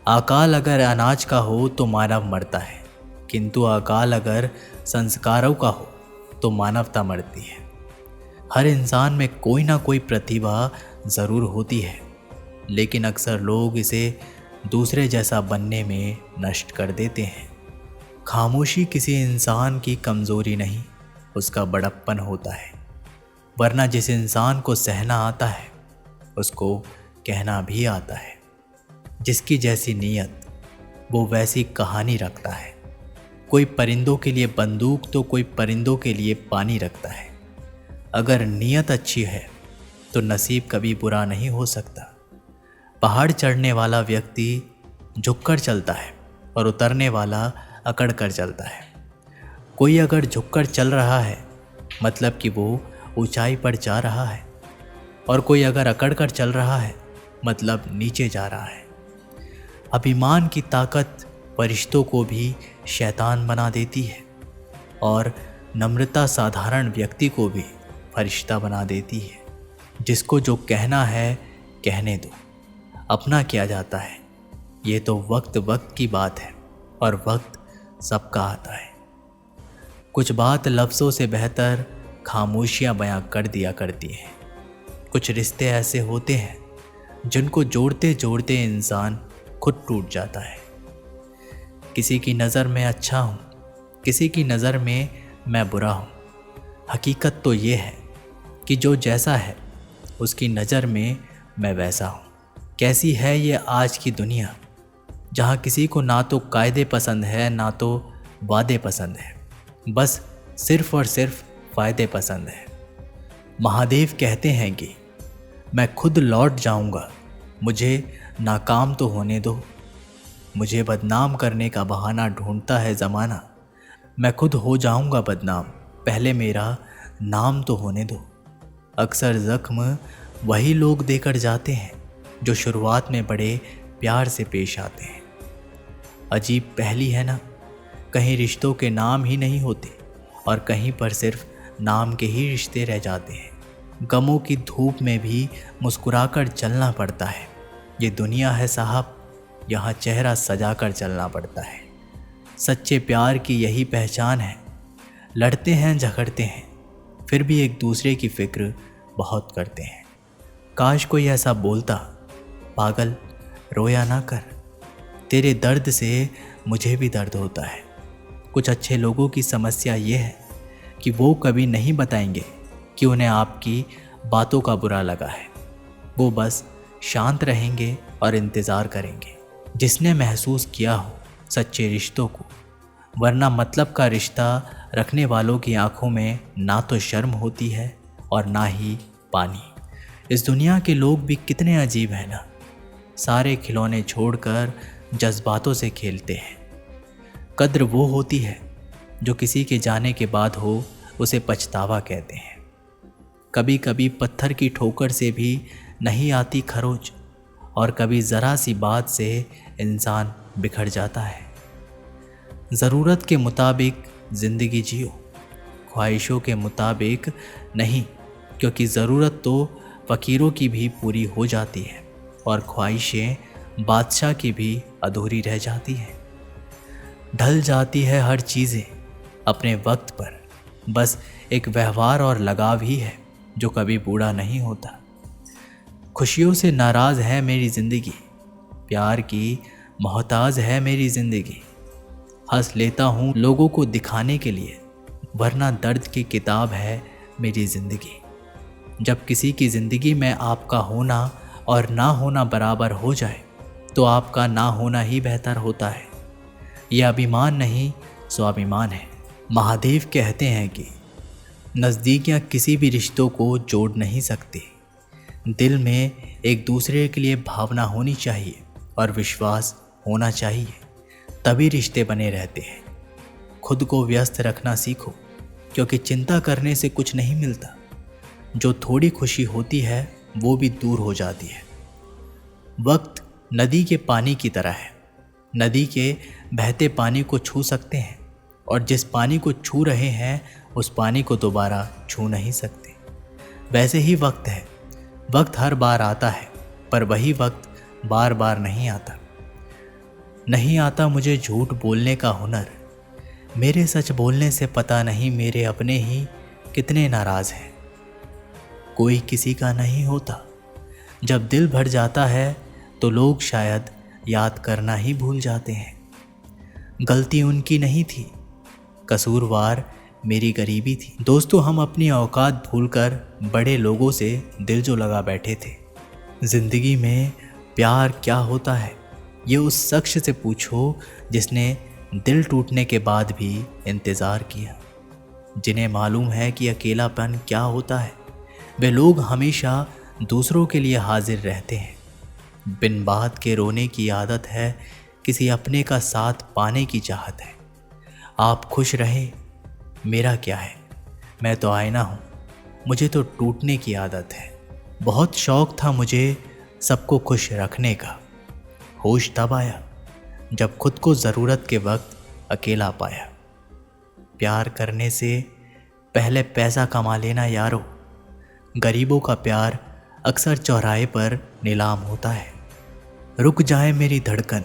अकाल अगर अनाज का हो तो मानव मरता है, किंतु अकाल अगर संस्कारों का हो तो मानवता मरती है। हर इंसान में कोई ना कोई प्रतिभा ज़रूर होती है, लेकिन अक्सर लोग इसे दूसरे जैसा बनने में नष्ट कर देते हैं। खामोशी किसी इंसान की कमज़ोरी नहीं, उसका बड़प्पन होता है। वरना जिस इंसान को सहना आता है उसको कहना भी आता है। जिसकी जैसी नीयत वो वैसी कहानी रखता है। कोई परिंदों के लिए बंदूक तो कोई परिंदों के लिए पानी रखता है। अगर नीयत अच्छी है तो नसीब कभी बुरा नहीं हो सकता। पहाड़ चढ़ने वाला व्यक्ति झुककर चलता है और उतरने वाला अकड़ कर चलता है। कोई अगर झुककर चल रहा है मतलब कि वो ऊंचाई पर जा रहा है, और कोई अगर अकड़ कर चल रहा है मतलब नीचे जा रहा है। अभिमान की ताकत फरिश्तों को भी शैतान बना देती है, और नम्रता साधारण व्यक्ति को भी फरिश्ता बना देती है। जिसको जो कहना है कहने दो, अपना किया जाता है। ये तो वक्त वक्त की बात है, और वक्त सबका आता है। कुछ बात लफ्ज़ों से बेहतर खामोशियाँ बयां कर दिया करती हैं। कुछ रिश्ते ऐसे होते हैं जिनको जोड़ते जोड़ते इंसान खुद टूट जाता है। किसी की नज़र में अच्छा हूँ, किसी की नज़र में मैं बुरा हूँ। हकीकत तो ये है कि जो जैसा है उसकी नज़र में मैं वैसा हूँ। कैसी है ये आज की दुनिया, जहाँ किसी को ना तो कायदे पसंद है ना तो वादे पसंद है, बस सिर्फ़ और सिर्फ फ़ायदे पसंद है। महादेव कहते हैं कि मैं खुद लौट जाऊंगा, मुझे नाकाम तो होने दो। मुझे बदनाम करने का बहाना ढूंढता है ज़माना, मैं खुद हो जाऊंगा बदनाम, पहले मेरा नाम तो होने दो। अक्सर ज़ख्म वही लोग देकर जाते हैं जो शुरुआत में बड़े प्यार से पेश आते हैं। अजीब पहली है ना, कहीं रिश्तों के नाम ही नहीं होते और कहीं पर सिर्फ नाम के ही रिश्ते रह जाते हैं। गमों की धूप में भी मुस्कुराकर चलना पड़ता है। ये दुनिया है साहब, यहाँ चेहरा सजाकर चलना पड़ता है। सच्चे प्यार की यही पहचान है। लड़ते हैं झगड़ते हैं, फिर भी एक दूसरे की फिक्र बहुत करते हैं। काश कोई ऐसा बोलता, पागल रोया ना कर, तेरे दर्द से मुझे भी दर्द होता है। कुछ अच्छे लोगों की समस्या ये है कि वो कभी नहीं बताएंगे कि उन्हें आपकी बातों का बुरा लगा है। वो बस शांत रहेंगे और इंतज़ार करेंगे जिसने महसूस किया हो सच्चे रिश्तों को। वरना मतलब का रिश्ता रखने वालों की आंखों में ना तो शर्म होती है और ना ही पानी। इस दुनिया के लोग भी कितने अजीब हैं ना, सारे खिलौने छोड़कर जज्बातों से खेलते हैं। कद्र वो होती है जो किसी के जाने के बाद हो उसे पछतावा कहते हैं। कभी कभी पत्थर की ठोकर से भी नहीं आती खरोच, और कभी ज़रा सी बात से इंसान बिखर जाता है। ज़रूरत के मुताबिक ज़िंदगी जियो, ख्वाहिशों के मुताबिक नहीं, क्योंकि ज़रूरत तो फ़कीरों की भी पूरी हो जाती है और ख्वाहिशें बादशाह की भी अधूरी रह जाती हैं। ढल जाती है हर चीज़ें अपने वक्त पर, बस एक व्यवहार और लगाव ही है जो कभी बूढ़ा नहीं होता। खुशियों से नाराज़ है मेरी ज़िंदगी, प्यार की मोहताज है मेरी ज़िंदगी। हंस लेता हूँ लोगों को दिखाने के लिए, वरना दर्द की किताब है मेरी ज़िंदगी। जब किसी की ज़िंदगी में आपका होना और ना होना बराबर हो जाए तो आपका ना होना ही बेहतर होता है। यह अभिमान नहीं स्वाभिमान है। महादेव कहते हैं कि नज़दीकियाँ किसी भी रिश्तों को जोड़ नहीं सकती। दिल में एक दूसरे के लिए भावना होनी चाहिए और विश्वास होना चाहिए, तभी रिश्ते बने रहते हैं। खुद को व्यस्त रखना सीखो, क्योंकि चिंता करने से कुछ नहीं मिलता। जो थोड़ी खुशी होती है वो भी दूर हो जाती है। वक्त नदी के पानी की तरह है। नदी के बहते पानी को छू सकते हैं, और जिस पानी को छू रहे हैं उस पानी को दोबारा छू नहीं सकते। वैसे ही वक्त है। वक्त हर बार आता है, पर वही वक्त बार बार नहीं आता। नहीं आता मुझे झूठ बोलने का हुनर, मेरे सच बोलने से पता नहीं मेरे अपने ही कितने नाराज़ हैं। कोई किसी का नहीं होता, जब दिल भर जाता है तो लोग शायद याद करना ही भूल जाते हैं। गलती उनकी नहीं थी, कसूरवार मेरी गरीबी थी। दोस्तों, हम अपनी औकात भूलकर बड़े लोगों से दिल जो लगा बैठे थे। ज़िंदगी में प्यार क्या होता है ये उस शख्स से पूछो जिसने दिल टूटने के बाद भी इंतज़ार किया। जिन्हें मालूम है कि अकेलापन क्या होता है, वे लोग हमेशा दूसरों के लिए हाजिर रहते हैं। बिन बात के रोने की आदत है, किसी अपने का साथ पाने की चाहत है। आप खुश रहे, मेरा क्या है, मैं तो आईना हूँ, मुझे तो टूटने की आदत है। बहुत शौक़ था मुझे सबको खुश रखने का, होश तब आया जब खुद को ज़रूरत के वक्त अकेला पाया। प्यार करने से पहले पैसा कमा लेना यारो, गरीबों का प्यार अक्सर चौराहे पर नीलाम होता है। रुक जाए मेरी धड़कन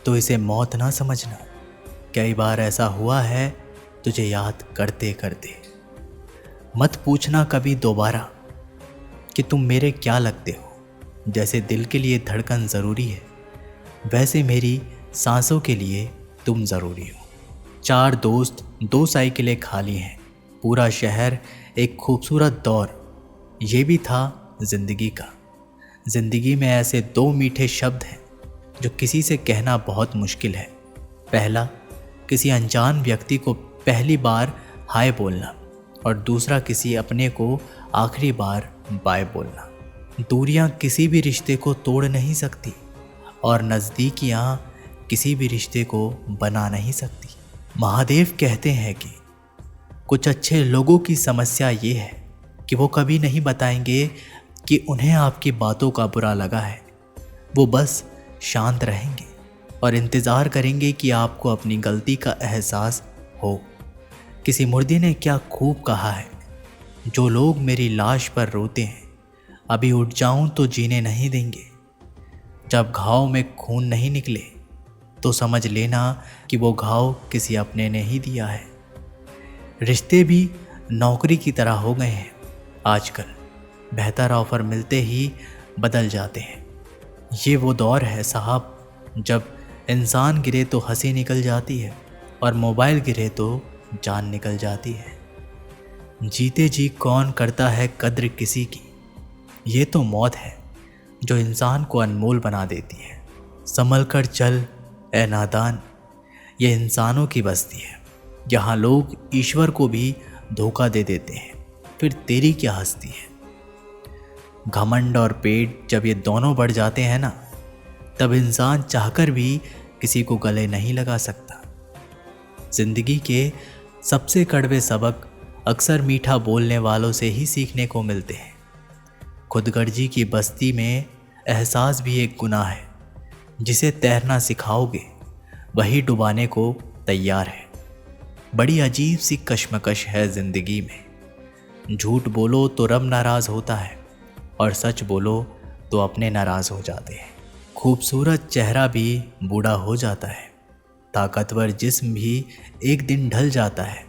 तो इसे मौत ना समझना, कई बार ऐसा हुआ है तुझे याद करते करते। मत पूछना कभी दोबारा कि तुम मेरे क्या लगते हो, जैसे दिल के लिए धड़कन ज़रूरी है वैसे मेरी सांसों के लिए तुम ज़रूरी हो। 4 दोस्त 2 साइकिलें खाली हैं, पूरा शहर एक खूबसूरत दौर, ये भी था ज़िंदगी का। ज़िंदगी में ऐसे 2 मीठे शब्द हैं जो किसी से कहना बहुत मुश्किल है। पहला, किसी अनजान व्यक्ति को पहली बार हाय बोलना, और दूसरा किसी अपने को आखिरी बार बाय बोलना। दूरियां किसी भी रिश्ते को तोड़ नहीं सकती, और नज़दीकियां किसी भी रिश्ते को बना नहीं सकती। महादेव कहते हैं कि कुछ अच्छे लोगों की समस्या ये है कि वो कभी नहीं बताएंगे कि उन्हें आपकी बातों का बुरा लगा है। वो बस शांत रहेंगे और इंतज़ार करेंगे कि आपको अपनी गलती का एहसास हो। किसी मुर्दे ने क्या खूब कहा है, जो लोग मेरी लाश पर रोते हैं अभी उठ जाऊं तो जीने नहीं देंगे। जब घाव में खून नहीं निकले तो समझ लेना कि वो घाव किसी अपने ने ही दिया है। रिश्ते भी नौकरी की तरह हो गए हैं आजकल, बेहतर ऑफर मिलते ही बदल जाते हैं। ये वो दौर है साहब जब इंसान गिरे तो हंसी निकल जाती है और मोबाइल गिरे तो जान निकल जाती है। जीते जी कौन करता है कद्र किसी की, ये तो मौत है जो इंसान को अनमोल बना देती है। संभल कर चल ए नादान, ये इंसानों की बस्ती है जहाँ लोग ईश्वर को भी धोखा दे देते हैं, फिर तेरी क्या हस्ती है। घमंड और पेट जब ये दोनों बढ़ जाते हैं ना, तब इंसान चाहकर भी किसी को गले नहीं लगा सकता। जिंदगी के सबसे कड़वे सबक अक्सर मीठा बोलने वालों से ही सीखने को मिलते हैं। खुदगर्जी की बस्ती में एहसास भी एक गुनाह है, जिसे तैरना सिखाओगे वही डुबाने को तैयार है। बड़ी अजीब सी कश्मकश है ज़िंदगी में। झूठ बोलो तो रब नाराज़ होता है और सच बोलो तो अपने नाराज़ हो जाते हैं। खूबसूरत चेहरा भी बूढ़ा हो जाता है, ताकतवर जिस्म भी एक दिन ढल जाता है,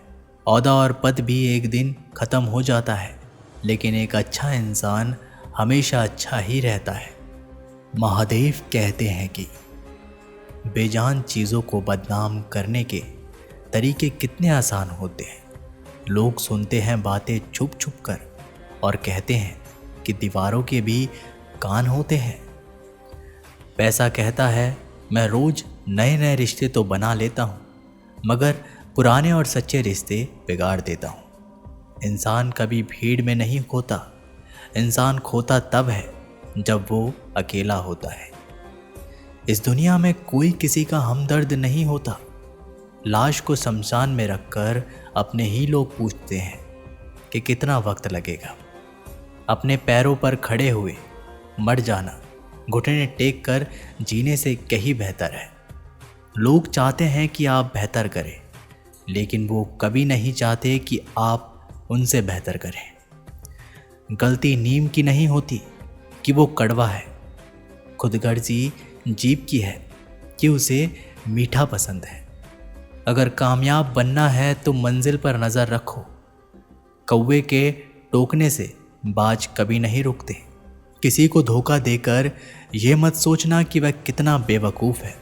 औहदा और पद भी एक दिन ख़त्म हो जाता है, लेकिन एक अच्छा इंसान हमेशा अच्छा ही रहता है। महादेव कहते हैं कि बेजान चीज़ों को बदनाम करने के तरीके कितने आसान होते हैं। लोग सुनते हैं बातें छुप छुप कर और कहते हैं कि दीवारों के भी कान होते हैं। पैसा कहता है मैं रोज़ नए नए रिश्ते तो बना लेता हूँ, मगर पुराने और सच्चे रिश्ते बिगाड़ देता हूँ। इंसान कभी भीड़ में नहीं खोता, इंसान खोता तब है जब वो अकेला होता है। इस दुनिया में कोई किसी का हमदर्द नहीं होता। लाश को शमशान में रखकर अपने ही लोग पूछते हैं कि कितना वक्त लगेगा। अपने पैरों पर खड़े हुए मर जाना घुटने टेक कर जीने से कहीं बेहतर है। लोग चाहते हैं कि आप बेहतर करें, लेकिन वो कभी नहीं चाहते कि आप उनसे बेहतर करें। गलती नीम की नहीं होती कि वो कड़वा है, खुदगर्जी जीभ की है कि उसे मीठा पसंद है। अगर कामयाब बनना है तो मंजिल पर नज़र रखो। कौवे के टोकने से बाज कभी नहीं रुकते। किसी को धोखा देकर यह मत सोचना कि वह कितना बेवकूफ़ है,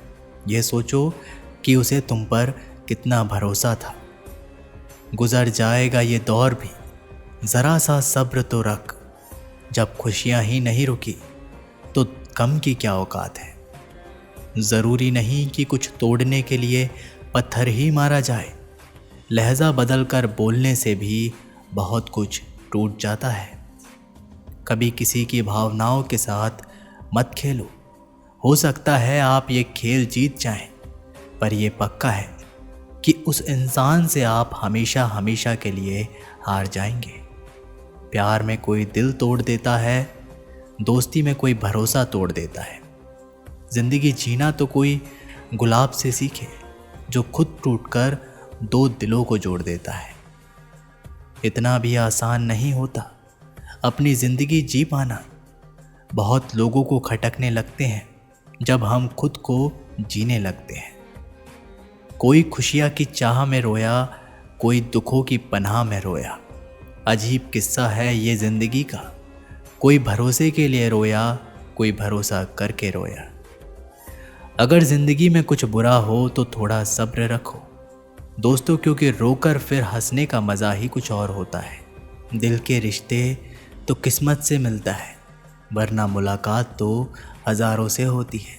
यह सोचो कि उसे तुम पर कितना भरोसा था। गुजर जाएगा ये दौर भी, ज़रा सा सब्र तो रख। जब खुशियाँ ही नहीं रुकी तो गम की क्या औकात है। ज़रूरी नहीं कि कुछ तोड़ने के लिए पत्थर ही मारा जाए। लहजा बदल कर बोलने से भी बहुत कुछ टूट जाता है। कभी किसी की भावनाओं के साथ मत खेलो। हो सकता है आप ये खेल जीत जाएं, पर यह पक्का है कि उस इंसान से आप हमेशा हमेशा के लिए हार जाएंगे। प्यार में कोई दिल तोड़ देता है, दोस्ती में कोई भरोसा तोड़ देता है। जिंदगी जीना तो कोई गुलाब से सीखे जो खुद टूटकर दो दिलों को जोड़ देता है। इतना भी आसान नहीं होता अपनी ज़िंदगी जी पाना। बहुत लोगों को खटकने लगते हैं जब हम खुद को जीने लगते हैं। कोई खुशियाँ की चाह में रोया, कोई दुखों की पनाह में रोया। अजीब किस्सा है ये ज़िंदगी का। कोई भरोसे के लिए रोया, कोई भरोसा करके रोया। अगर ज़िंदगी में कुछ बुरा हो तो थोड़ा सब्र रखो दोस्तों, क्योंकि रोकर फिर हंसने का मज़ा ही कुछ और होता है। दिल के रिश्ते तो किस्मत से मिलता है, वरना मुलाकात तो हज़ारों से होती है।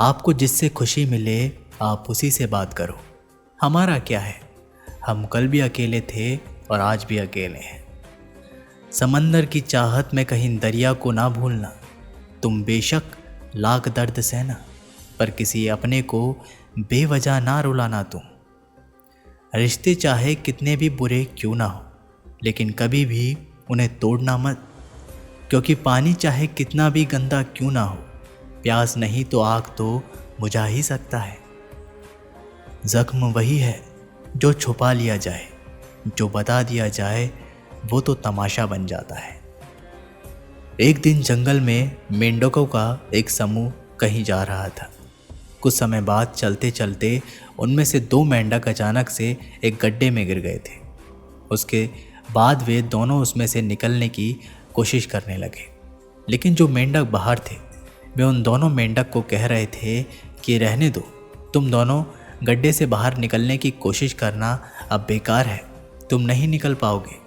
आपको जिससे खुशी मिले आप उसी से बात करो। हमारा क्या है, हम कल भी अकेले थे और आज भी अकेले हैं। समंदर की चाहत में कहीं दरिया को ना भूलना। तुम बेशक लाख दर्द सहना, पर किसी अपने को बेवजह ना रुलाना तुम। रिश्ते चाहे कितने भी बुरे क्यों ना हो, लेकिन कभी भी उन्हें तोड़ना मत, क्योंकि पानी चाहे कितना भी गंदा क्यों ना हो, प्यास नहीं तो आग तो बुझा ही सकता है। जख्म वही है जो छुपा लिया जाए, जो बता दिया जाए वो तो तमाशा बन जाता है। एक दिन जंगल में मेंढकों का एक समूह कहीं जा रहा था। कुछ समय बाद चलते चलते उनमें से 2 मेंढक अचानक से एक गड्ढे में गिर गए थे। उसके बाद वे दोनों उसमें से निकलने की कोशिश करने लगे, लेकिन जो मेंढक बाहर थे वे उन दोनों मेंढक को कह रहे थे कि रहने दो, तुम दोनों गड्ढे से बाहर निकलने की कोशिश करना अब बेकार है, तुम नहीं निकल पाओगे।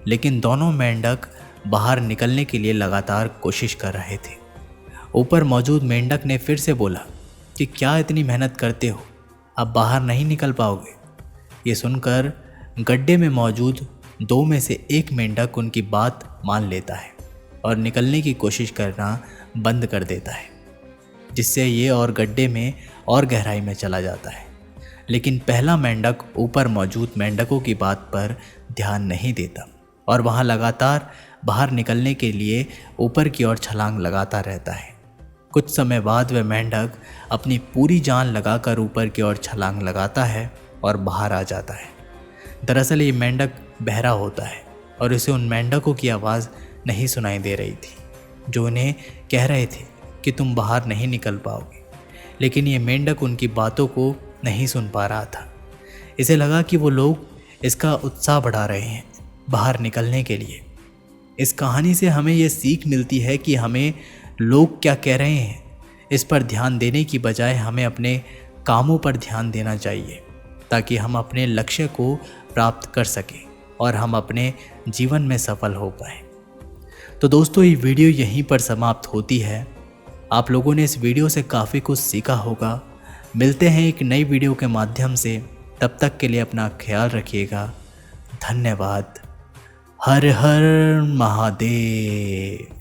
लेकिन दोनों मेंढक बाहर निकलने के लिए लगातार कोशिश कर रहे थे। ऊपर मौजूद मेंढक ने फिर से बोला कि क्या इतनी मेहनत करते हो, अब बाहर नहीं निकल पाओगे। ये सुनकर गड्ढे में मौजूद 2 में से एक मेंढक उनकी बात मान लेता है और निकलने की कोशिश करना बंद कर देता है, जिससे ये और गड्ढे में और गहराई में चला जाता है। लेकिन पहला मेंढक ऊपर मौजूद मेंढकों की बात पर ध्यान नहीं देता और वहाँ लगातार बाहर निकलने के लिए ऊपर की ओर छलांग लगाता रहता है। कुछ समय बाद वह मेंढक अपनी पूरी जान लगाकर ऊपर की ओर छलांग लगाता है और बाहर आ जाता है। दरअसल ये मेंढक बहरा होता है और उसे उन मेंढकों की आवाज़ नहीं सुनाई दे रही थी जो उन्हें कह रहे थे कि तुम बाहर नहीं निकल पाओगे। लेकिन ये मेंढक उनकी बातों को नहीं सुन पा रहा था। इसे लगा कि वो लोग इसका उत्साह बढ़ा रहे हैं बाहर निकलने के लिए। इस कहानी से हमें ये सीख मिलती है कि हमें लोग क्या कह रहे हैं इस पर ध्यान देने की बजाय हमें अपने कामों पर ध्यान देना चाहिए, ताकि हम अपने लक्ष्य को प्राप्त कर सकें और हम अपने जीवन में सफल हो पाएं। तो दोस्तों, ये वीडियो यहीं पर समाप्त होती है। आप लोगों ने इस वीडियो से काफ़ी कुछ सीखा होगा। मिलते हैं एक नई वीडियो के माध्यम से, तब तक के लिए अपना ख्याल रखिएगा। धन्यवाद। हर हर महादेव।